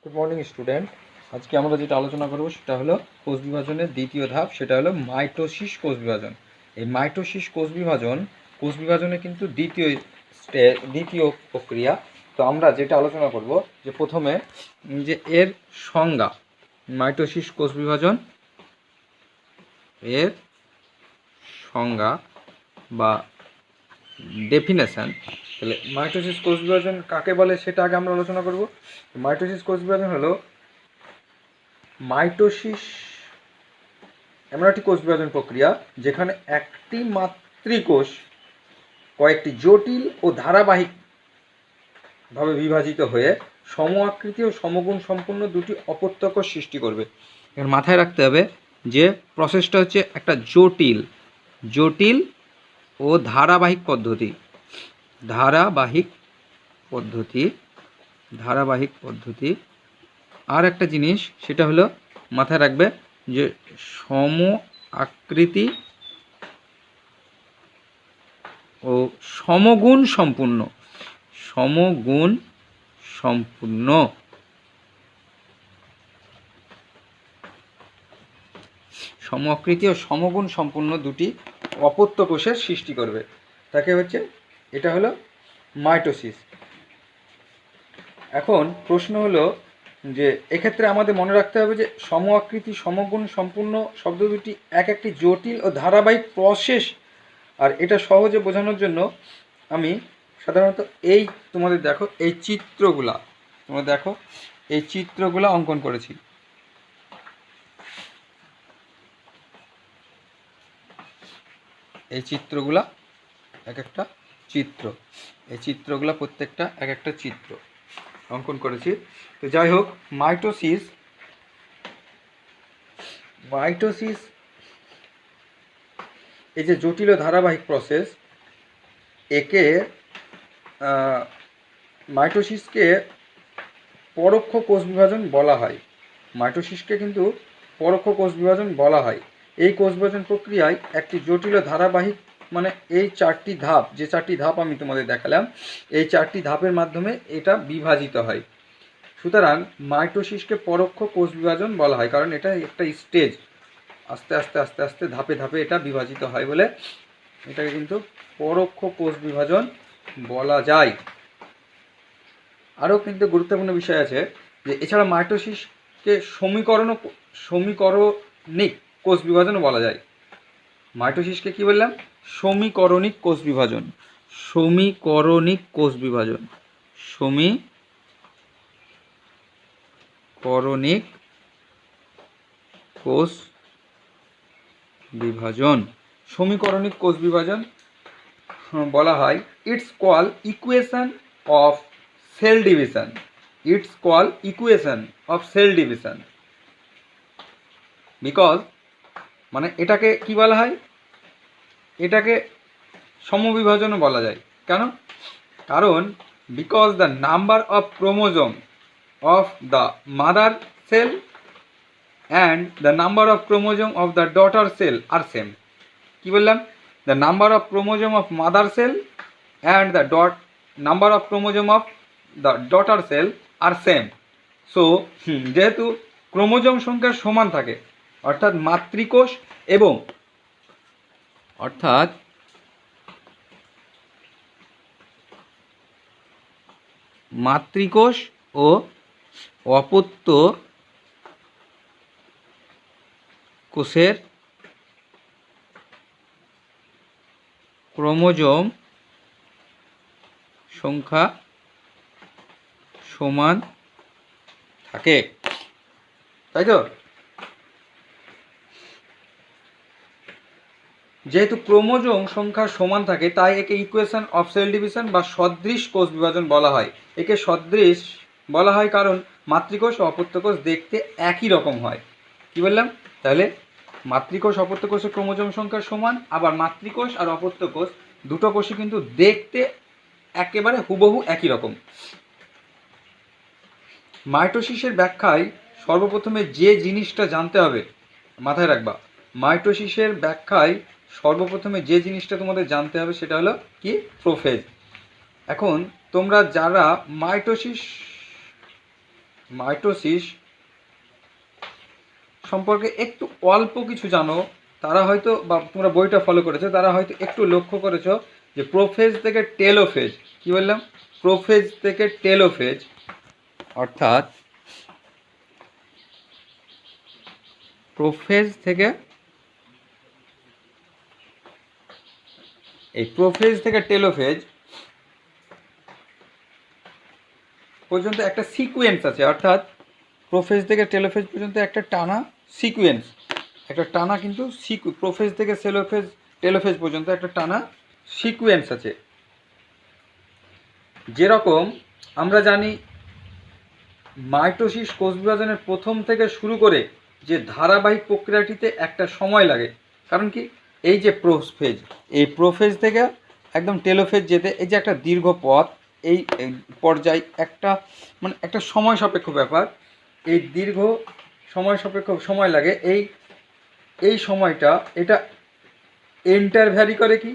Good morning student. আজকে আমরা যেটা আলোচনা করব সেটা হলো কোষ বিভাজনের দ্বিতীয় ধাপ, সেটা হলো মাইটোসিস কোষ বিভাজন। এই মাইটোসিস কোষ বিভাজনে কিন্তু দ্বিতীয় প্রক্রিয়া। তো আমরা যেটা আলোচনা করব যে প্রথমে যে এর সংজ্ঞা, মাইটোসিস কোষ বিভাজন এর সংজ্ঞা বা ডেফিনেশন। তাহলে মাইটোসিস কোষ বিভাজন কাকে বলে সেটা আগে আমরা আলোচনা করব। মাইটোসিস কোষ বিভাজন হলো মাইটোসিস এমন একটি কোষ বিভাজন প্রক্রিয়া যেখানে একটি মাতৃকোষ কয়েকটি জটিল ও ধারাবাহিকভাবে বিভাজিত হয়ে সম আকৃতি ও সমগুণ সম্পন্ন দুটি অপত্য কোষ সৃষ্টি করবে। এখানে মাথায় রাখতে হবে যে প্রসেসটা হচ্ছে একটা জটিল ও ধারাবাহিক পদ্ধতি। আর একটা জিনিস সেটা হলো মাথায় রাখবে যে সম আকৃতি ও সমগুণ সম্পূর্ণ সম আকৃতি ও সমগুণ সম্পূর্ণ দুটি অপত্য কোষের সৃষ্টি করবে। তাকে হচ্ছে এটা হলো মাইটোসিস। এখন প্রশ্ন হলো যে এক্ষেত্রে আমাদের মনে রাখতে হবে যে সম আকৃতি সমগুণ সম্পূর্ণ শব্দ দুটি একটি জটিল ও ধারাবাহিক প্রসেস। আর এটা সহজে বোঝানোর জন্য আমি সাধারণত তোমাদের দেখো এই চিত্রগুলা অঙ্কন করেছি। এই চিত্রগুলা এক একটা চিত্র, এই চিত্রগুলা প্রত্যেকটা এক একটা চিত্র অঙ্কন করেছি। তো যাই হোক, মাইটোসিস এই যে জটিল ও ধারাবাহিক প্রসেস, মাইটোসিসকে পরোক্ষ কোষ বিভাজন বলা হয়। কিন্তু পরোক্ষ কোষ বিভাজন বলা হয়। এই কোষ বিভাজন প্রক্রিয়ায় একটি জটিল ও ধারাবাহিক, মানে এই চারটি ধাপ আমি তোমাদের দেখালাম, এই চারটি ধাপের মাধ্যমে এটা বিভাজিত হয়। সুতরাং মাইটোসিসকে পরোক্ষ কোষ বিভাজন বলা হয়, কারণ এটা একটা স্টেজ, আস্তে আস্তে ধাপে এটা বিভাজিত হয় বলে এটাকে কিন্তু পরোক্ষ কোষ বিভাজন বলা যায়। আরও কিন্তু গুরুত্বপূর্ণ বিষয় আছে যে এছাড়া মাইটোসিসকে সমীকরণিক কোষ বিভাজন বলা যায়। মাইটোসিসকে কি বললাম? সমীকরণিক কোষ বিভাজন বলা হয়। It's call equation of cell division. Because মানে এটাকে কি বলা হয়? এটাকে সমবিভাজনও বলা যায়। কেন? কারণ because the number of chromosome of the mother cell and the number of chromosome of the daughter cell are same. কি বললাম? The number of chromosome of mother cell and the number of chromosome of the daughter cell are same. So যেহেতু ক্রোমোজোম সংখ্যা সমান থাকে, অর্থাৎ মাতৃকোষ ও অপত্য কোষের ক্রোমোজোম সংখ্যা সমান থাকে, তাই তো? যেহেতু ক্রোমোজোম সংখ্যা সমান থাকে তাই একে ইকুয়েশন অফ সেল ডিভিশন বা সদৃশ কোষ বিভাজন বলা হয়। একে সদৃশ বলা হয় কারণ মাতৃকোষ ও অপত্য কোষ দেখতে একই রকম হয়। কি বললাম? তাহলে মাতৃকোষ অপত্য কোষের ক্রোমোজোম সংখ্যা সমান, আবার মাতৃকোষ আর অপত্য কোষ দুটো কোষই কিন্তু দেখতে একেবারে হুবহু একই রকম। মাইটোসিসের ব্যাখ্যায় সর্বপ্রথমে যে জিনিসটা জানতে হবে, মাথায় রাখবা, মাইটোসিসের ব্যাখ্যায় সর্বপ্রথমে যে জিনিসটা তোমাদের জানতে হবে সেটা হলো কি? প্রোফেজ। এখন তোমরা যারা মাইটোসিস মাইটোসিস সম্পর্কে একটু অল্প কিছু জানো, তারা হয়তো, বা তোমরা বইটা ফলো করেছো, তারা হয়তো একটু লক্ষ্য করেছো যে প্রোফেজ থেকে টেলোফেজ, কি বললাম, প্রোফেজ থেকে টেলোফেজ, অর্থাৎ প্রোফেজ থেকে, এই প্রোফেজ থেকে টেলোফেজ পর্যন্ত একটা সিকোয়েন্স আছে, অর্থাৎ প্রোফেজ থেকে টেলোফেজ পর্যন্ত একটা টানা সিকোয়েন্স, একটা টানা কিন্তু প্রোফেজ থেকে টেলোফেজ পর্যন্ত একটা টানা সিকোয়েন্স আছে। যেরকম আমরা জানি মাইটোসিস কোষ বিভাজনের প্রথম থেকে শুরু করে যে ধারাবাহিক প্রক্রিয়াটিতে একটা সময় লাগে, কারণ কি, এই যে প্রোফেজ, এই প্রোফেজ থেকে একদম টেলোফেজ যেতে এই যে একটা দীর্ঘ পথ, এই পর্যায় একটা মানে একটা সময় সাপেক্ষ ব্যাপার, এই দীর্ঘ সময় সাপেক্ষ সময় লাগে, এই সময়টা এটা ইন্টারভ্যারি করে, কি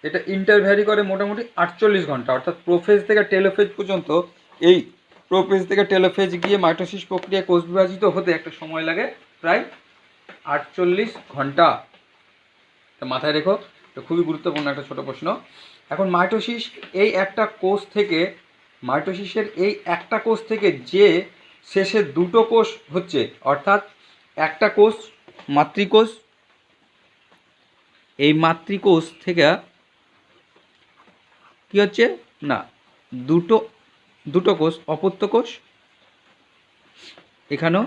এটা ইন্টারভ্যারি করে মোটামুটি 48 ঘন্টা, অর্থাৎ প্রোফেজ থেকে টেলোফেজ পর্যন্ত, এই প্রোফেজ থেকে টেলোফেজ গিয়ে মাইটোসিস প্রক্রিয়া কোষ বিভাজিত হতে একটা সময় লাগে প্রায় 48 ঘন্টা। তা মাথায় রেখো, এটা খুবই গুরুত্বপূর্ণ একটা ছোট প্রশ্ন। এখন মাইটোসিস এই একটা কোষ থেকে, মাইটোসিসের এই একটা কোষ থেকে যে শেষে দুটো কোষ হচ্ছে, অর্থাৎ একটা কোষ মাতৃকোষ, এই মাতৃকোষ থেকে কি হচ্ছে না, দুটো কোষ অপত্য কোষ, এখানেও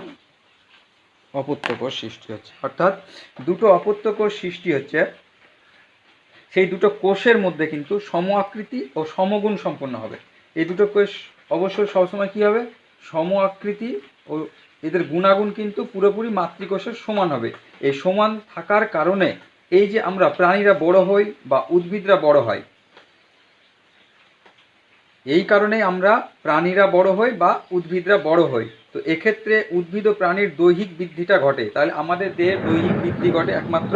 অপত্য কোষ সৃষ্টি হচ্ছে, অর্থাৎ দুটো অপত্য কোষ সৃষ্টি হচ্ছে। সেই দুটো কোষের মধ্যে কিন্তু সম আকৃতি ও সমগুণ সম্পন্ন হবে। এই দুটো কোষ অবশ্যই সবসময় কী হবে, সম আকৃতি, ও এদের গুণাগুণ কিন্তু পুরোপুরি মাতৃকোষের সমান হবে। এই সমান থাকার কারণে এই যে আমরা প্রাণীরা বড় হই বা উদ্ভিদরা বড় হয়, এই কারণেই আমরা প্রাণীরা বড় হই বা উদ্ভিদরা বড় হই। তো এক্ষেত্রে উদ্ভিদ ও প্রাণীর দৈহিক বৃদ্ধিটা ঘটে, তাহলে আমাদের দেহের দৈহিক বৃদ্ধি ঘটে একমাত্র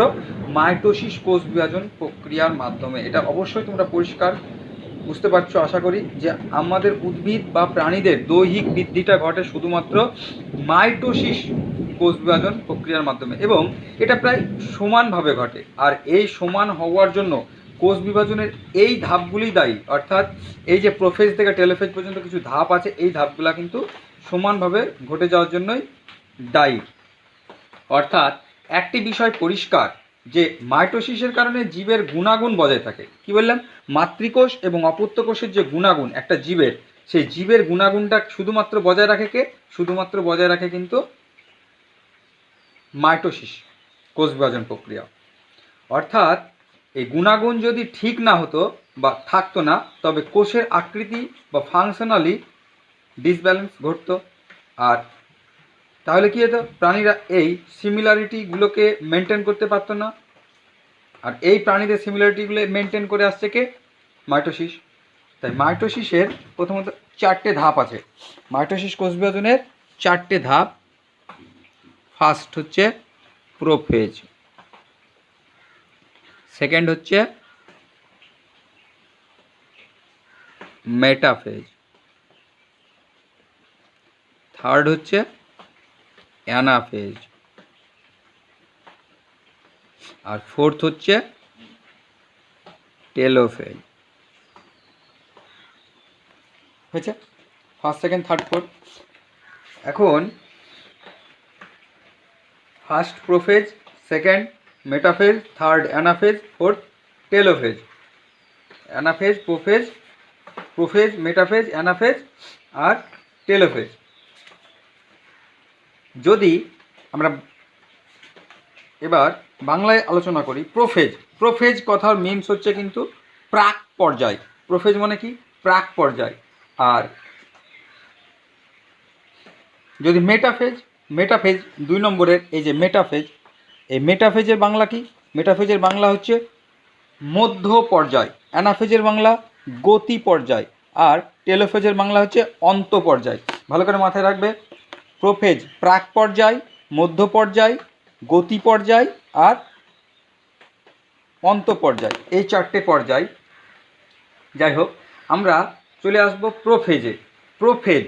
মাইটোসিস কোষ বিভাজন প্রক্রিয়ার মাধ্যমে। এটা অবশ্যই তোমরা পরিষ্কার বুঝতে পারছো আশা করি, যে আমাদের উদ্ভিদ বা প্রাণীদের দৈহিক বৃদ্ধিটা ঘটে শুধুমাত্র মাইটোসিস কোষ বিভাজন প্রক্রিয়ার মাধ্যমে, এবং এটা প্রায় সমানভাবে ঘটে। আর এই সমান হওয়ার জন্য কোষ বিভাজনের এই ধাপগুলি দায়ী, অর্থাৎ এই যে প্রোফেজ থেকে টেলোফেজ পর্যন্ত কিছু ধাপ আছে, এই ধাপগুলা কিন্তু সমানভাবে ঘটে যাওয়ার জন্যই দায়ী। অর্থাৎ একটি বিষয় পরিষ্কার, যে মাইটোসিসের কারণে জীবের গুণাগুণ বজায় থাকে। কি বললাম, মাতৃকোষ এবং অপত্য কোষের যে গুণাগুণ একটা জীবের, সেই জীবের গুণাগুণটা শুধুমাত্র বজায় রাখে কে, শুধুমাত্র বজায় রাখে কিন্তু মাইটোসিস কোষ বিভাজন প্রক্রিয়া। অর্থাৎ এই গুণাগুণ যদি ঠিক না হতো বা থাকতো না, তবে কোষের আকৃতি বা ফাংশনালি ডিসব্যালেন্স ঘটতো। আর তাহলে কী হতো, প্রাণীরা এই সিমিলারিটিগুলোকে মেনটেন করতে পারতো না। আর এই প্রাণীদের সিমিলারিটিগুলো মেনটেন করে আসছে কে, মাইটোসিস। তাই মাইটোসিসের প্রথমত 4টে ধাপ আছে, মাইটোসিস কোষ বিভাজনের 4টে ধাপ। ফার্স্ট হচ্ছে প্রোফেজ, সেকেন্ড হচ্ছে মেটাফেজ, থার্ড হচ্ছে অ্যানাফেজ, আর ফোর্থ হচ্ছে টেলোফেজ। হয়েছে ফার্স্ট, সেকেন্ড, থার্ড, ফোর্থ। এখন first prophase, second metaphase, third anaphase, fourth telophase. Anaphase, prophase, prophase, metaphase, anaphase আর টেলোফেজ। যদি আমরা এবার বাংলায় আলোচনা করি, প্রোফেজ, প্রোফেজ কথার মিনস হচ্ছে কিন্তু প্রাক পর্যায়। প্রোফেজ মানে কি, প্রাক পর্যায়। আর যদি মেটাফেজ, মেটাফেজ 2 নম্বরের এই যে মেটাফেজ, এই মেটাফেজের বাংলা কি, মেটাফেজের বাংলা হচ্ছে মধ্য পর্যায়, অ্যানাফেজের বাংলা গতি পর্যায়, আর টেলোফেজের বাংলা হচ্ছে অন্ত পর্যায়। ভালো করে মাথায় রাখবে, প্রোফেজ প্রাক পর্যায়, মধ্য পর্যায়, গতি পর্যায় আর অন্ত পর্যায়, এই 4টে পর্যায়। যাই হোক, আমরা চলে আসবো প্রোফেজে। প্রোফেজ